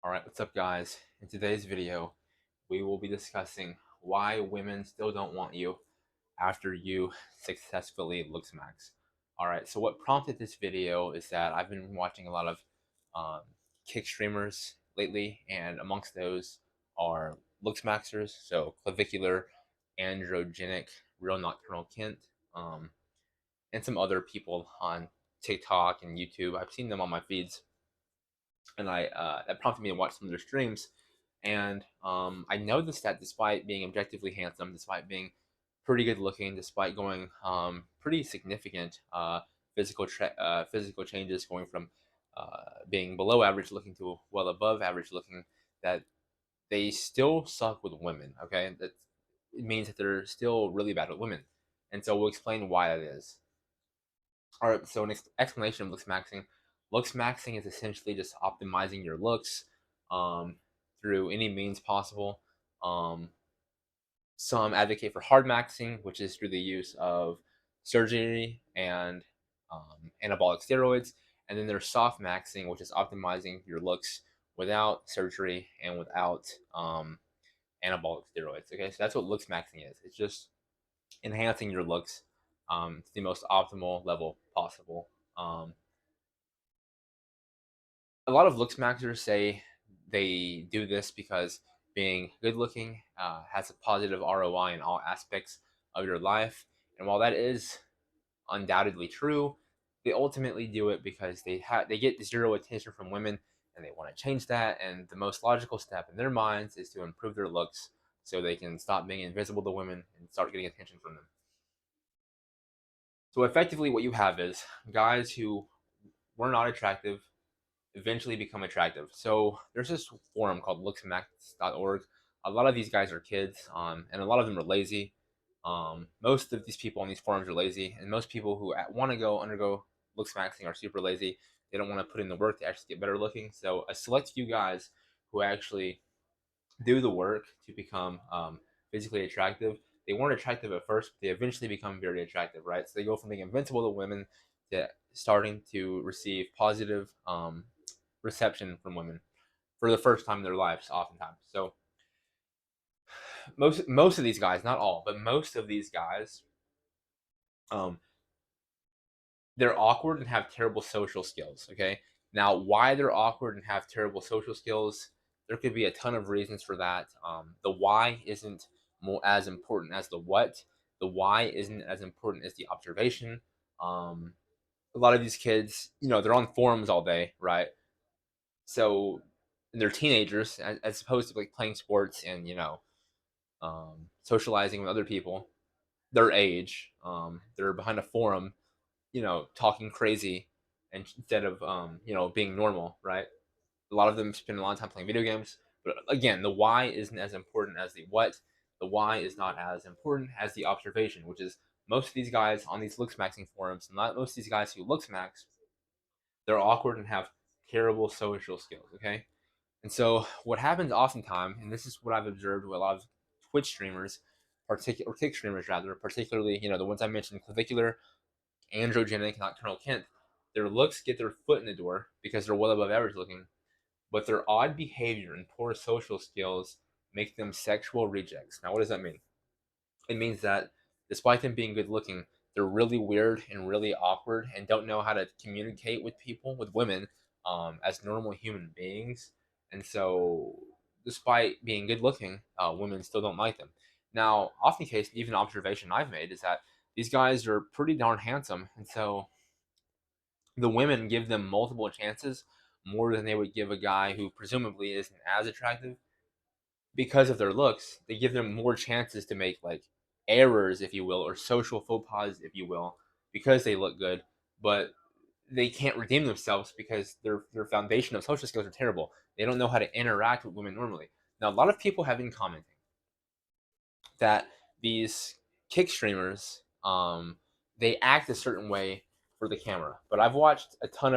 Alright, what's up guys? In today's video, we will be discussing why women still don't want you after you successfully looksmax. Alright, so what prompted this video is that I've been watching a lot of kick streamers lately, and amongst those are looksmaxers, so clavicular, androgenic, real nocturnal Kent, and some other people on TikTok and YouTube. I've seen them on my feeds, and that prompted me to watch some of their streams. And I noticed that despite being objectively handsome, despite being pretty good looking, despite going pretty significant physical changes, going from being below average looking to well above average looking, that they still suck with women. Okay, that it means that they're still really bad with women, and so we'll explain why that is. All right, so an explanation of looks maxing. Looks maxing is essentially just optimizing your looks um, through any means possible. Um, some advocate for hard maxing, which is through the use of surgery and anabolic steroids. And then there's soft maxing, which is optimizing your looks without surgery and without anabolic steroids. Okay, so that's what looks maxing is. It's just enhancing your looks to the most optimal level possible. A lot of looks maxers say they do this because being good looking has a positive ROI in all aspects of your life. And while that is undoubtedly true, they ultimately do it because they get zero attention from women, and they want to change that. And the most logical step in their minds is to improve their looks so they can stop being invisible to women and start getting attention from them. So effectively, what you have is guys who were not attractive eventually become attractive. So there's this forum called looksmaxxing.org. A lot of these guys are kids, and a lot of them are lazy. Most of these people on these forums are lazy, and most people who want to go undergo looksmaxxing are super lazy. They don't want to put in the work to actually get better looking. So a select few guys who actually do the work to become physically attractive. They weren't attractive at first, but they eventually become very attractive, right? So they go from being invincible to women to starting to receive positive reception from women for the first time in their lives, oftentimes. So most of these guys, not all, but most of these guys, um, they're awkward and have terrible social skills. Okay, now why they're awkward and have terrible social skills, there could be a ton of reasons for that. The why isn't more as important as the what. The why isn't as important as the observation. Um, a lot of these kids, they're on forums all day, right? So they're teenagers, as opposed to like playing sports and socializing with other people their age. They're behind a forum, talking crazy, and instead of being normal, right? A lot of them spend a lot of time playing video games. But again, the why isn't as important as the what. The why is not as important as the observation, which is most of these guys on these looksmaxing forums, not most of these guys who looksmax, they're awkward and have terrible social skills. Okay, and so what happens oftentimes, and this is what I've observed with a lot of Twitch streamers, or kick streamers rather, particularly the ones I mentioned, clavicular, androgenic, nocturnal Kent, their looks get their foot in the door because they're well above average looking, but their odd behavior and poor social skills make them sexual rejects. Now, what does that mean? It means that despite them being good looking, they're really weird and really awkward and don't know how to communicate with people, with women, as normal human beings. And so, despite being good looking, women still don't like them. Now, often case, even observation I've made is that these guys are pretty darn handsome, and so the women give them multiple chances more than they would give a guy who presumably isn't as attractive because of their looks. They give them more chances to make like errors, if you will, or social faux pas, if you will, because they look good, but they can't redeem themselves because their foundation of social skills are terrible. They don't know how to interact with women normally. Now, a lot of people have been commenting that these kick streamers, they act a certain way for the camera. But I've watched tons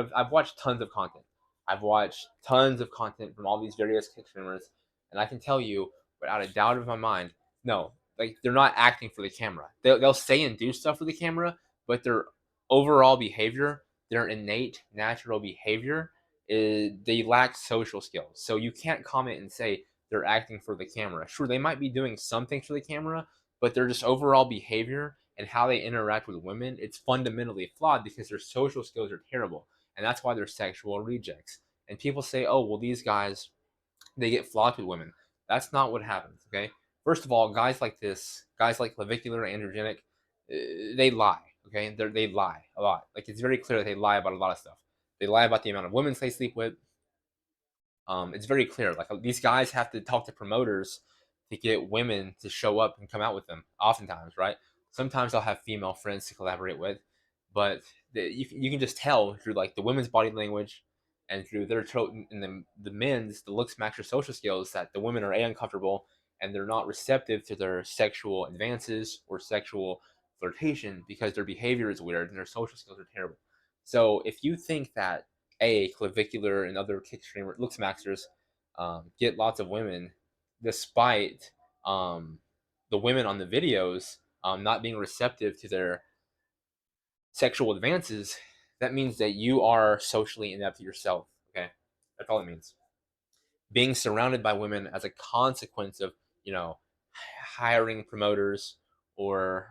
of content. I've watched tons of content from all these various kick streamers, and I can tell you without a doubt of my mind, no, like they're not acting for the camera. They'll say and do stuff for the camera, but their overall behavior, their innate natural behavior, they lack social skills. So you can't comment and say they're acting for the camera. Sure, they might be doing something for the camera, but their just overall behavior and how they interact with women, it's fundamentally flawed because their social skills are terrible. And that's why they're sexual rejects. And people say, oh, well, these guys, they get flocked with women. That's not what happens, okay? First of all, guys like this, guys like clavicular androgenic, they lie, okay? They lie a lot. Like, it's very clear that they lie about a lot of stuff. They lie about the amount of women they sleep with. It's very clear. Like, these guys have to talk to promoters to get women to show up and come out with them. Oftentimes, right? Sometimes they'll have female friends to collaborate with, but you can just tell through like the women's body language and through their and the men's the looks match their social skills that the women are uncomfortable and they're not receptive to their sexual advances or sexual flirtation because their behavior is weird and their social skills are terrible. So if you think that clavicular and other kick streamer looks maxers get lots of women, despite the women on the videos not being receptive to their sexual advances, that means that you are socially inept yourself. Okay, that's all it means. Being surrounded by women as a consequence of you know hiring promoters or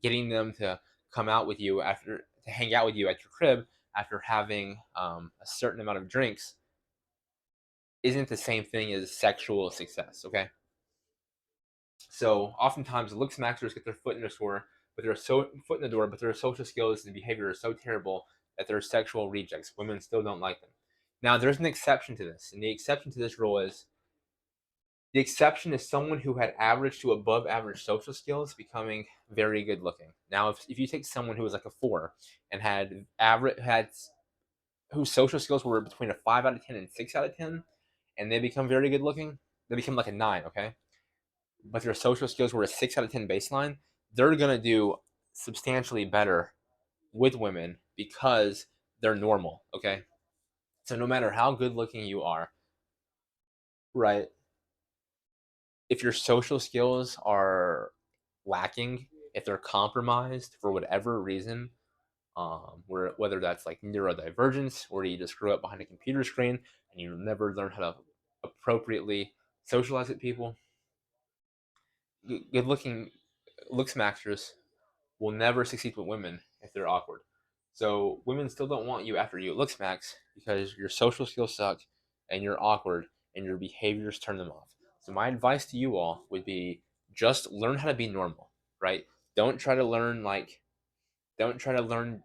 getting them to come out with you after to hang out with you at your crib after having a certain amount of drinks isn't the same thing as sexual success. Okay, so oftentimes looks maxers get their foot in the door, but their foot in the door, but their social skills and behavior are so terrible that they're sexual rejects. Women still don't like them. Now there's an exception to this, and the exception to this rule is the exception is someone who had average to above average social skills becoming very good looking. Now, if you take someone who was like a 4 and had average had whose social skills were between a 5 out of 10 and 6 out of 10, and they become very good looking, they become like a 9. Okay, but their social skills were a 6 out of 10 baseline. They're gonna do substantially better with women because they're normal. Okay, so no matter how good looking you are, right? If your social skills are lacking, if they're compromised for whatever reason, whether that's like neurodivergence or you just grew up behind a computer screen and you never learned how to appropriately socialize with people, good looking looks maxers will never succeed with women if they're awkward. So women still don't want you after you looks max because your social skills suck and you're awkward and your behaviors turn them off. So my advice to you all would be just learn how to be normal, right? Don't try to learn like don't try to learn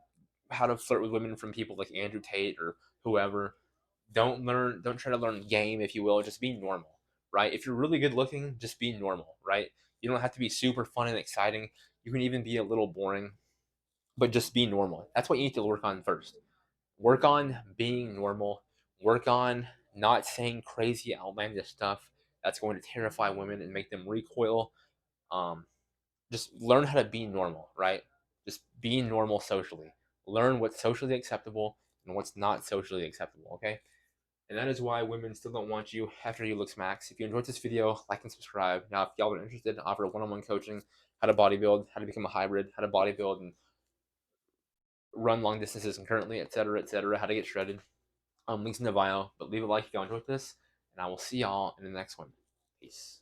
how to flirt with women from people like Andrew Tate or whoever. Don't try to learn game, if you will. Just be normal, right? If you're really good looking, just be normal, right? You don't have to be super fun and exciting. You can even be a little boring, but just be normal. That's what you need to work on first. Work on being normal. Work on not saying crazy, outlandish stuff that's going to terrify women and make them recoil. Um, just learn how to be normal, right? Just be normal socially. Learn what's socially acceptable and what's not socially acceptable, okay? And that is why women still don't want you after you looks max. If you enjoyed this video, like and subscribe. Now, if y'all are interested, I offer one-on-one coaching, how to bodybuild, how to become a hybrid, how to bodybuild and run long distances concurrently, etc., how to get shredded. Links in the bio. But leave a like if y'all enjoyed this, and I will see y'all in the next one. Peace.